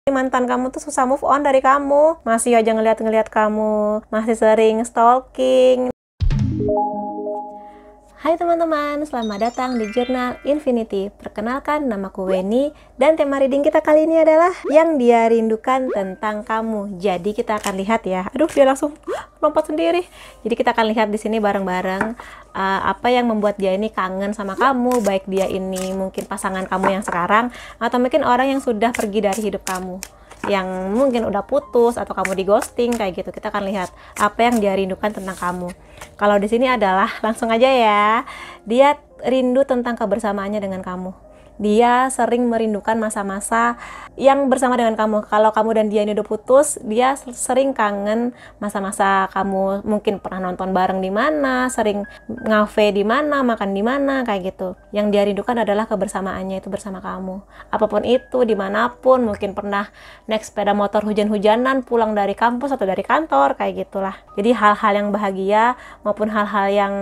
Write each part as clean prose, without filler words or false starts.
mantan kamu tuh susah move on dari kamu, masih aja ngeliat-ngeliat kamu, masih sering stalking. Hai teman-teman, selamat datang di Jurnal Infinity. Perkenalkan, namaku Weni, dan tema reading kita kali ini adalah yang dia rindukan tentang kamu. Jadi kita akan lihat ya. Aduh, dia langsung lompat sendiri. Jadi kita akan lihat di sini bareng-bareng apa yang membuat dia ini kangen sama kamu, baik dia ini mungkin pasangan kamu yang sekarang atau mungkin orang yang sudah pergi dari hidup kamu, yang mungkin udah putus atau kamu di ghosting kayak gitu. Kita akan lihat apa yang dia rindukan tentang kamu. Kalau di sini adalah langsung aja ya, dia rindu tentang kebersamaannya dengan kamu. Dia sering merindukan masa-masa yang bersama dengan kamu. Kalau kamu dan dia ini udah putus, dia sering kangen masa-masa kamu mungkin pernah nonton bareng di mana, sering ngafe di mana, makan di mana, kayak gitu. Yang dia rindukan adalah kebersamaannya itu bersama kamu. Apapun itu, dimanapun, mungkin pernah naik sepeda motor hujan-hujanan, pulang dari kampus atau dari kantor, kayak gitulah. Jadi hal-hal yang bahagia maupun hal-hal yang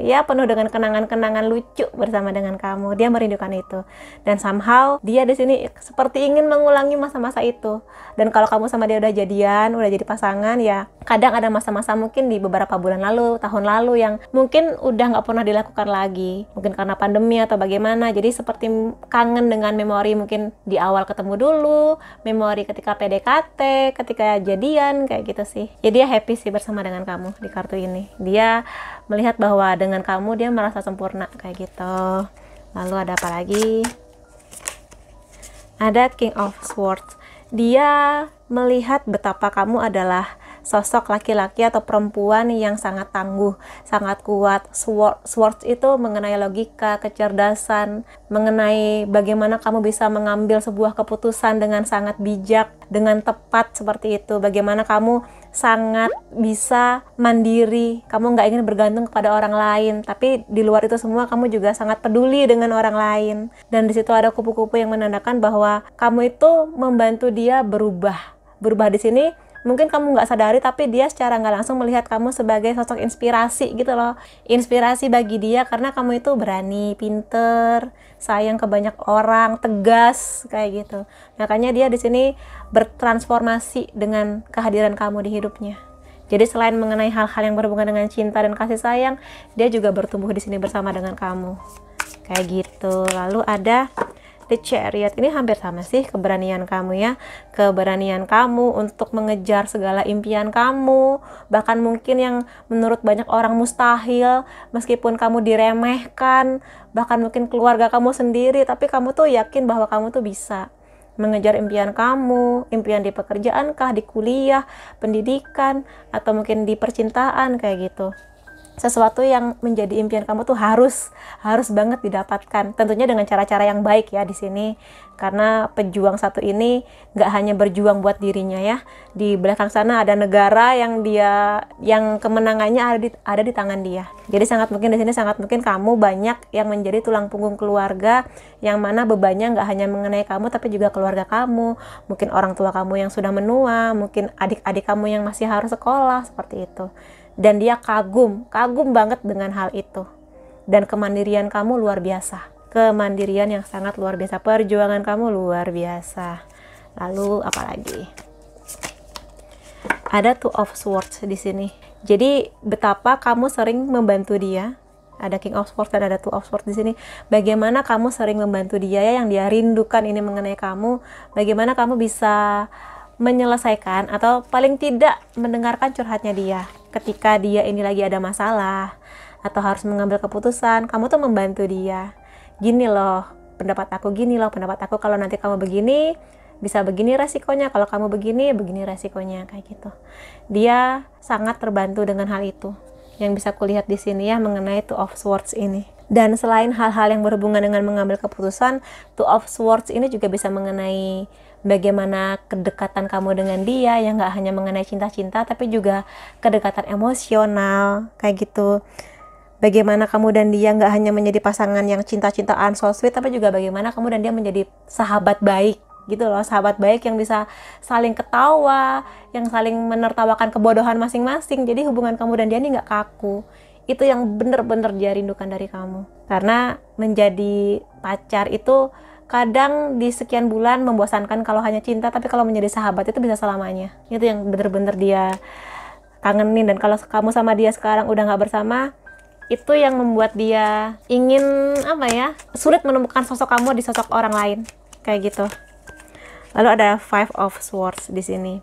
ya penuh dengan kenangan-kenangan lucu bersama dengan kamu, dia merindukan itu. Dan somehow dia di sini seperti ingin mengulangi masa-masa itu. Dan kalau kamu sama dia udah jadian, udah jadi pasangan, ya kadang ada masa-masa mungkin di beberapa bulan lalu, tahun lalu yang mungkin udah nggak pernah dilakukan lagi, mungkin karena pandemi atau bagaimana. Jadi seperti kangen dengan memori mungkin di awal ketemu dulu, memori ketika PDKT, ketika jadian, kayak gitu sih. Ya dia happy sih bersama dengan kamu di kartu ini. Dia melihat bahwa dengan kamu dia merasa sempurna, kayak gitu. Lalu ada apa lagi? Ada King of Swords. Dia melihat betapa kamu adalah sosok laki-laki atau perempuan yang sangat tangguh, sangat kuat. Swords itu mengenai logika, kecerdasan, mengenai bagaimana kamu bisa mengambil sebuah keputusan dengan sangat bijak, dengan tepat seperti itu. Bagaimana kamu sangat bisa mandiri, kamu nggak ingin bergantung kepada orang lain, tapi di luar itu semua kamu juga sangat peduli dengan orang lain. Dan di situ ada kupu-kupu yang menandakan bahwa kamu itu membantu dia berubah di sini. Mungkin kamu nggak sadari, tapi dia secara nggak langsung melihat kamu sebagai sosok inspirasi gitu loh. Inspirasi bagi dia karena kamu itu berani, pinter, sayang ke banyak orang, tegas, kayak gitu. Makanya dia di sini bertransformasi dengan kehadiran kamu di hidupnya. Jadi selain mengenai hal-hal yang berhubungan dengan cinta dan kasih sayang, dia juga bertumbuh di sini bersama dengan kamu. Kayak gitu. Lalu ada The Chariot. Ini hampir sama sih, keberanian kamu ya. Keberanian kamu untuk mengejar segala impian kamu. Bahkan mungkin yang menurut banyak orang mustahil, meskipun kamu diremehkan, bahkan mungkin keluarga kamu sendiri, tapi kamu tuh yakin bahwa kamu tuh bisa mengejar impian kamu, impian di pekerjaan kah, di kuliah, pendidikan, atau mungkin di percintaan, kayak gitu. Sesuatu yang menjadi impian kamu tuh harus banget didapatkan. Tentunya dengan cara-cara yang baik ya di sini. Karena pejuang satu ini nggak hanya berjuang buat dirinya ya. Di belakang sana ada negara yang kemenangannya ada di tangan dia. Jadi sangat mungkin di sini kamu banyak yang menjadi tulang punggung keluarga, yang mana bebannya nggak hanya mengenai kamu tapi juga keluarga kamu. Mungkin orang tua kamu yang sudah menua, mungkin adik-adik kamu yang masih harus sekolah, seperti itu. Dan dia kagum banget dengan hal itu. Dan kemandirian kamu luar biasa. Kemandirian yang sangat luar biasa. Perjuangan kamu luar biasa. Lalu apa lagi? Ada Two of Swords di sini. Jadi betapa kamu sering membantu dia. Ada King of Swords dan ada Two of Swords di sini. Bagaimana kamu sering membantu dia ya, yang dia rindukan ini mengenai kamu. Bagaimana kamu bisa menyelesaikan atau paling tidak mendengarkan curhatnya dia. Ketika dia ini lagi ada masalah atau harus mengambil keputusan, kamu tuh membantu dia. Gini loh pendapat aku, kalau nanti kamu begini, bisa begini resikonya, kalau kamu begini resikonya, kayak gitu. Dia sangat terbantu dengan hal itu. Yang bisa kulihat di sini ya mengenai Two of Swords ini. Dan selain hal-hal yang berhubungan dengan mengambil keputusan, Two of Swords ini juga bisa mengenai bagaimana kedekatan kamu dengan dia, yang nggak hanya mengenai cinta-cinta, tapi juga kedekatan emosional, kayak gitu. Bagaimana kamu dan dia nggak hanya menjadi pasangan yang cinta-cintaan so sweet, tapi juga bagaimana kamu dan dia menjadi sahabat baik, gitu loh. Sahabat baik yang bisa saling ketawa, yang saling menertawakan kebodohan masing-masing. Jadi hubungan kamu dan dia ini nggak kaku. Itu yang bener-bener dia rindukan dari kamu. Karena menjadi pacar itu kadang di sekian bulan membosankan kalau hanya cinta, tapi kalau menjadi sahabat itu bisa selamanya. Itu yang bener-bener dia kangenin. Dan kalau kamu sama dia sekarang udah nggak bersama, itu yang membuat dia ingin sulit menemukan sosok kamu di sosok orang lain, kayak gitu. Lalu ada Five of Swords di sini.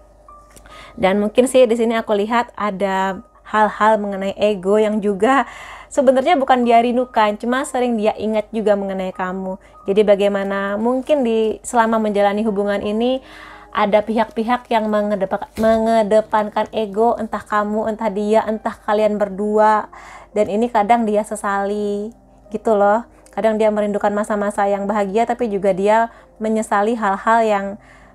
Dan mungkin sih di sini aku lihat ada hal-hal mengenai ego yang juga sebenarnya bukan dia rindukan, cuma sering dia ingat juga mengenai kamu. Jadi bagaimana mungkin selama menjalani hubungan ini ada pihak-pihak yang mengedepankan ego, entah kamu, entah dia, entah kalian berdua. Dan ini kadang dia sesali gitu loh. Kadang dia merindukan masa-masa yang bahagia, tapi juga dia menyesali hal-hal yang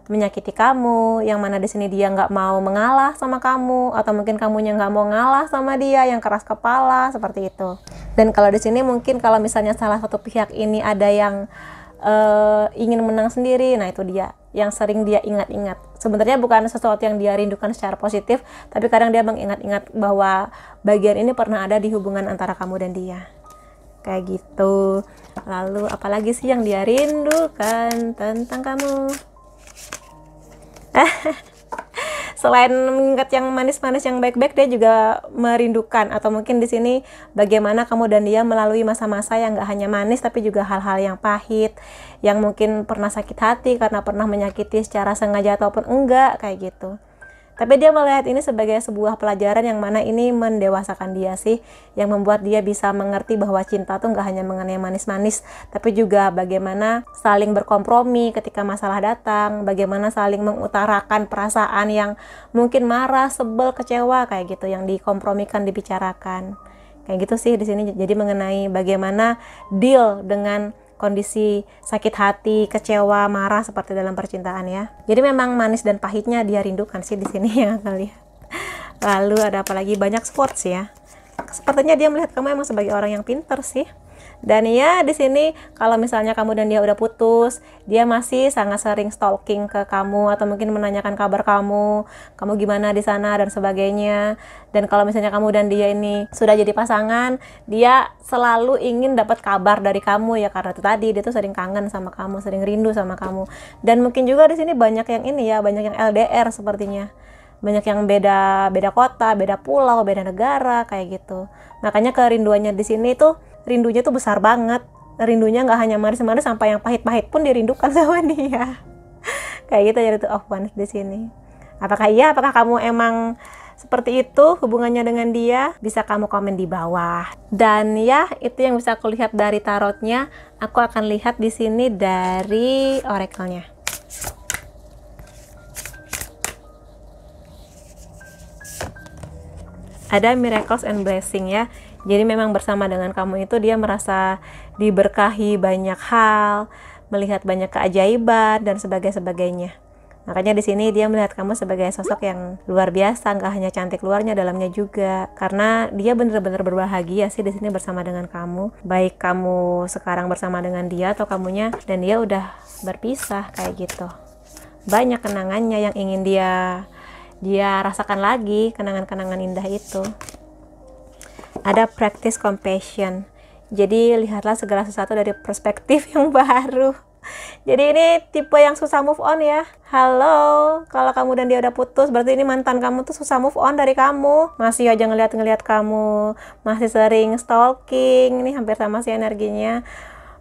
menyakiti kamu, yang mana di sini dia nggak mau mengalah sama kamu, atau mungkin kamunya nggak mau ngalah sama dia, yang keras kepala seperti itu. Dan kalau di sini mungkin kalau misalnya salah satu pihak ini ada yang ingin menang sendiri, nah itu dia yang sering dia ingat-ingat. Sebenarnya bukan sesuatu yang dia rindukan secara positif, tapi kadang dia mengingat-ingat bahwa bagian ini pernah ada di hubungan antara kamu dan dia, kayak gitu. Lalu apalagi sih yang dia rindukan tentang kamu? Selain mengingat yang manis-manis, yang baik-baik, dia juga merindukan, atau mungkin di sini bagaimana kamu dan dia melalui masa-masa yang gak hanya manis, tapi juga hal-hal yang pahit, yang mungkin pernah sakit hati karena pernah menyakiti secara sengaja ataupun enggak, kayak gitu. Tapi dia melihat ini sebagai sebuah pelajaran yang mana ini mendewasakan dia sih, yang membuat dia bisa mengerti bahwa cinta tuh nggak hanya mengenai manis-manis, tapi juga bagaimana saling berkompromi ketika masalah datang, bagaimana saling mengutarakan perasaan yang mungkin marah, sebel, kecewa, kayak gitu, yang dikompromikan, dibicarakan. Kayak gitu sih di sini. Jadi mengenai bagaimana deal dengan kondisi sakit hati, kecewa, marah seperti dalam percintaan ya. Jadi memang manis dan pahitnya dia rindukan sih di sini yang aku lihat. Lalu ada apa lagi? Banyak sports ya. Sepertinya dia melihat kamu emang sebagai orang yang pintar sih. Dan ya di sini kalau misalnya kamu dan dia udah putus, dia masih sangat sering stalking ke kamu, atau mungkin menanyakan kabar kamu gimana di sana dan sebagainya. Dan kalau misalnya kamu dan dia ini sudah jadi pasangan, dia selalu ingin dapat kabar dari kamu ya, karena itu tadi dia tuh sering kangen sama kamu, sering rindu sama kamu. Dan mungkin juga di sini banyak yang ini ya, banyak yang LDR sepertinya. Banyak yang beda kota, beda pulau, beda negara, kayak gitu. Makanya kerinduannya di sini tuh, rindunya tuh besar banget. Rindunya nggak hanya manis-manis, sampai yang pahit-pahit pun dirindukan sama dia. Kayak gitu ya, Two of Wands di sini. Apakah kamu emang seperti itu hubungannya dengan dia? Bisa kamu komen di bawah. Dan ya, itu yang bisa aku lihat dari tarotnya. Aku akan lihat di sini dari oracle-nya. Ada miracles and blessing ya. Jadi memang bersama dengan kamu itu dia merasa diberkahi banyak hal, melihat banyak keajaiban dan sebagainya. Makanya di sini dia melihat kamu sebagai sosok yang luar biasa, nggak hanya cantik luarnya, dalamnya juga. Karena dia benar-benar berbahagia sih di sini bersama dengan kamu. Baik kamu sekarang bersama dengan dia atau kamunya dan dia udah berpisah, kayak gitu. Banyak kenangannya yang ingin dia rasakan lagi, kenangan-kenangan indah itu. Ada practice compassion. Jadi lihatlah segala sesuatu dari perspektif yang baru. Jadi ini tipe yang susah move on ya. Halo, kalau kamu dan dia udah putus, berarti ini mantan kamu tuh susah move on dari kamu. Masih aja ngeliat kamu, masih sering stalking, ini hampir sama sih energinya.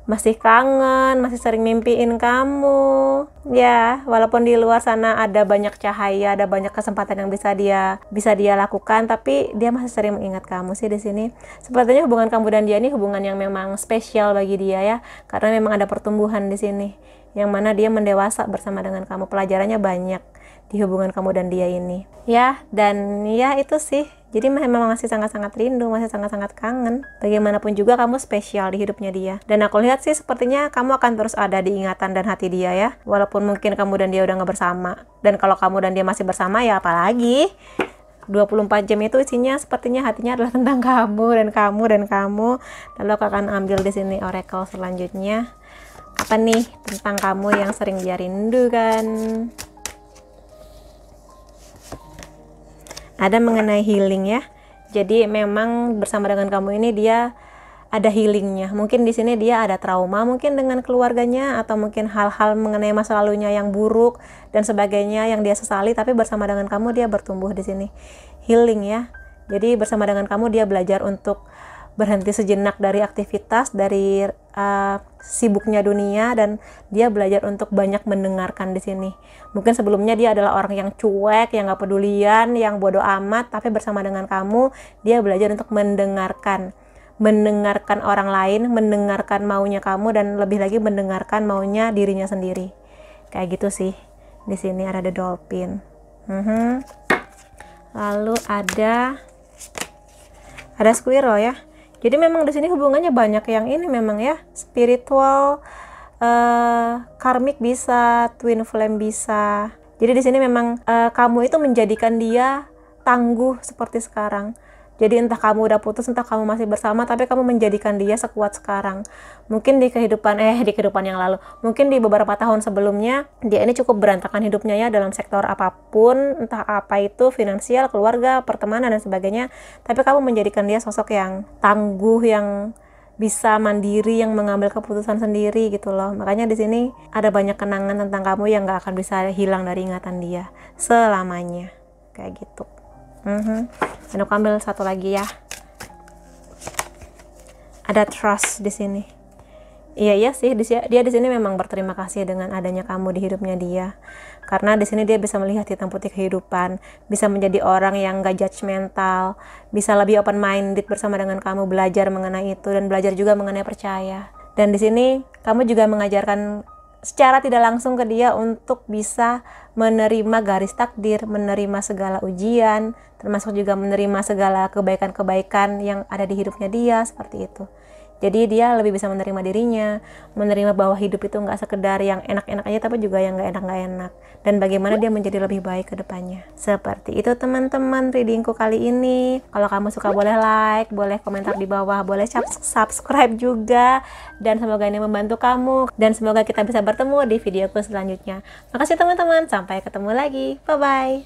Masih kangen, masih sering mimpiin kamu. Ya, walaupun di luar sana ada banyak cahaya, ada banyak kesempatan yang bisa dia lakukan, tapi dia masih sering mengingat kamu sih di sini. Sepertinya hubungan kamu dan dia ini hubungan yang memang spesial bagi dia ya, karena memang ada pertumbuhan di sini, yang mana dia mendewasa bersama dengan kamu. Pelajarannya banyak di hubungan kamu dan dia ini. Ya, dan ya itu sih. Jadi memang masih sangat-sangat rindu, masih sangat-sangat kangen. Bagaimanapun juga kamu spesial di hidupnya dia. Dan aku lihat sih sepertinya kamu akan terus ada di ingatan dan hati dia ya. Walaupun mungkin kamu dan dia udah gak bersama. Dan kalau kamu dan dia masih bersama ya apalagi. 24 jam itu isinya sepertinya hatinya adalah tentang kamu dan kamu dan kamu. Lalu aku akan ambil di sini oracle selanjutnya. Apa nih tentang kamu yang sering dia rindukan? Ada mengenai healing ya. Jadi memang bersama dengan kamu ini dia ada healingnya. Mungkin di sini dia ada trauma mungkin dengan keluarganya, atau mungkin hal-hal mengenai masa lalunya yang buruk dan sebagainya yang dia sesali, tapi bersama dengan kamu dia bertumbuh di sini. Healing ya. Jadi bersama dengan kamu dia belajar untuk berhenti sejenak dari aktivitas, dari sibuknya dunia, dan dia belajar untuk banyak mendengarkan di sini. Mungkin sebelumnya dia adalah orang yang cuek, yang gak pedulian, yang bodoh amat, tapi bersama dengan kamu dia belajar untuk mendengarkan orang lain, mendengarkan maunya kamu, dan lebih lagi mendengarkan maunya dirinya sendiri. Kayak gitu sih. Di sini ada the dolphin. Lalu ada squirrel ya. Jadi memang di sini hubungannya banyak yang ini memang ya, spiritual, karmik bisa, twin flame bisa. Jadi di sini memang kamu itu menjadikan dia tangguh seperti sekarang. Jadi entah kamu udah putus, entah kamu masih bersama, tapi kamu menjadikan dia sekuat sekarang. Mungkin di kehidupan yang lalu, mungkin di beberapa tahun sebelumnya, dia ini cukup berantakan hidupnya ya, dalam sektor apapun, entah apa itu, finansial, keluarga, pertemanan, dan sebagainya. Tapi kamu menjadikan dia sosok yang tangguh, yang bisa mandiri, yang mengambil keputusan sendiri gitu loh. Makanya di sini ada banyak kenangan tentang kamu yang gak akan bisa hilang dari ingatan dia selamanya. Kayak gitu. Dan aku ambil satu lagi ya. Ada trust di sini. Iya sih, dia di sini memang berterima kasih dengan adanya kamu di hidupnya dia. Karena di sini dia bisa melihat hitam putih kehidupan, bisa menjadi orang yang gak judgmental, bisa lebih open minded bersama dengan kamu, belajar mengenai itu, dan belajar juga mengenai percaya. Dan di sini kamu juga mengajarkan secara tidak langsung ke dia untuk bisa menerima garis takdir, menerima segala ujian, termasuk juga menerima segala kebaikan-kebaikan yang ada di hidupnya dia, seperti itu. Jadi dia lebih bisa menerima dirinya, menerima bahwa hidup itu nggak sekedar yang enak-enak aja, tapi juga yang nggak enak, dan bagaimana dia menjadi lebih baik ke depannya. Seperti itu teman-teman readingku kali ini. Kalau kamu suka boleh like, boleh komentar di bawah, boleh subscribe juga, dan semoga ini membantu kamu, dan semoga kita bisa bertemu di videoku selanjutnya. Makasih teman-teman, sampai ketemu lagi, bye-bye.